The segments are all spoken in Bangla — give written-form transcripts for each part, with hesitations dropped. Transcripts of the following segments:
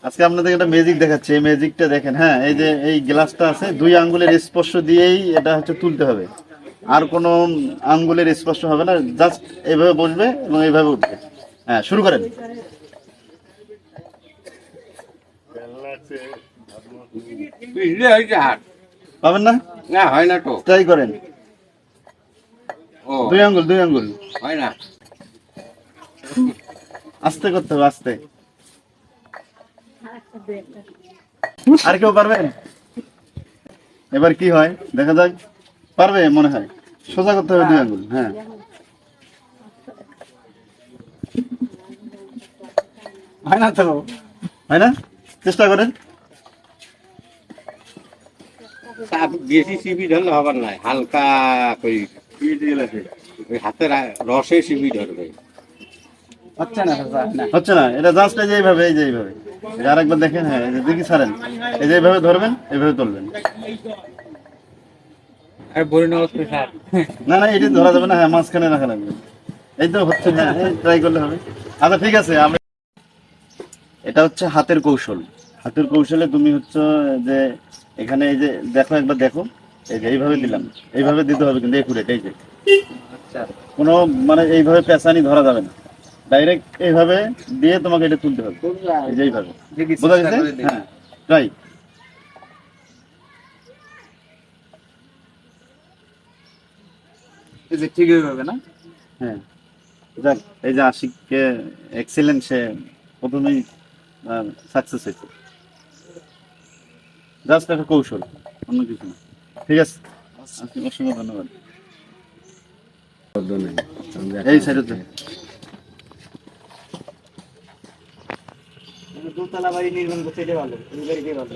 আজকে আপনাদের একটা ম্যাজিক দেখাচ্ছি। এই ম্যাজিকটা দেখেন। হ্যাঁ, এই যে এই গ্লাসটা আছে, দুই আঙ্গুলের স্পর্শ দিয়েই এটা হচ্ছে তুলতে হবে। আর কোনো আঙ্গুলের স্পর্শ হবে না, জাস্ট এইভাবে বসবে এবং এইভাবে উঠবে। হ্যাঁ, শুরু করেন। বুঝলে হয়েছে হাট পাবেন না? না হয় না তো। ট্রাই করেন। ও দুই আঙ্গুল, দুই আঙ্গুল হয় না। আস্তে করতে হবে, আস্তে। আর কেউ পারবেন? এবার কি হয় দেখা যাক। পারবে মনে হয়। সোজা করতে হবে দুই আঙ্গুল। হ্যাঁ, হয় না তো। হয় না? চেষ্টা করেন। তাপ বেশি চিবি ধরলে হবার নাই, হালকা করে ওই হাতের রসে চিবি ধরবে। হচ্ছে না চাচা, না। হচ্ছে না, এটা জাস্ট এই যে এইভাবে, এই যে এইভাবে। এই যে আরেকবার দেখেন। হ্যাঁ, এই যে দেখি ছাড়েন। এই যে এইভাবে ধরবেন, এইভাবে তুলবেন। আর বড় নমস্কার স্যার। না না, এটি ধরা যাবে না। হ্যাঁ, মাঝখানে রাখা লাগবে। এই তো হচ্ছে। হ্যাঁ, ট্রাই করলে হবে। আচ্ছা ঠিক আছে। আমি এটা হচ্ছে হাতের কৌশল। হাতের কৌশলে তুমি হচ্ছে যে এখানে এই যে দেখো, একবার দেখো। এই যে এইভাবে দিলাম, এইভাবে দিতে হবে কিন্তু একুরেট। এই যে আচ্ছা, কোনো মানে এইভাবে পেঁচানি ধরা যাবে না। ডাইরেক্ট এইভাবে দিয়ে তোমাকে এটা তুলতে হবে। এই যে এইভাবে। দেখি বোঝা চেষ্টা গেছে? করে দেখি। হ্যাঁ, ট্রাই। এই যে ঠিক হবে না? হ্যাঁ, যাক। এই যে আশিককে এক্সিলেন্ট, সে প্রথমেই সাকসেস হয়েছে। জাস্ট একটা কৌশল, অন্য কিছু না। ঠিক আছে, আজকে অসংখ্য ধন্যবাদ। এই সাইডে দোতলা বাড়ি নির্মাণ করতে এটা ভালো, এই বাড়িটাই ভালো।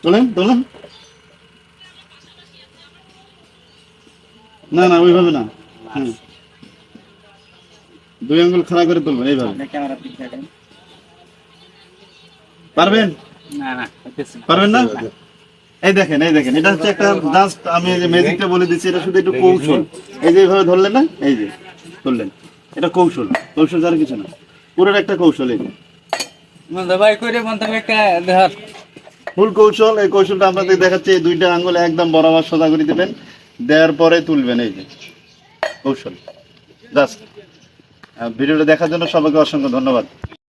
তোলেন, তোলেন। না না, ওইভাবে না। হ্যাঁ, দুই আঙ্গুল খাড়া করে তুলবেন এইভাবে। ক্যামেরা পিছনে দেন। পারবেন? না না, হচ্ছে না। পারবেন না? এই দেখেন, এই দেখেন, এটা হচ্ছে একটা জাস্ট আমি এই যে ম্যাজিকটা বলে দিচ্ছি, এটা শুধু একটু কৌশল। এই যে এইভাবে ধরলেন না, এই যে ধরলেন, এটা কৌশল। কৌশল ছাড়া কিছু না, পুরো একটা কৌশল। এই যে বন্ধু ভাই কইরে মন থেকে একটা ধর। ফুল কৌশল। এই কৌশলটা আপনাদের দেখাচ্ছি। এই দুইটা আঙ্গুল একদম বরাবর সোজা করে দিবেন, দেওয়ার পরে তুলবেন। এই যে কৌশল। জাস্ট ভিডিওটা দেখার জন্য সবাইকে অসংখ্য ধন্যবাদ।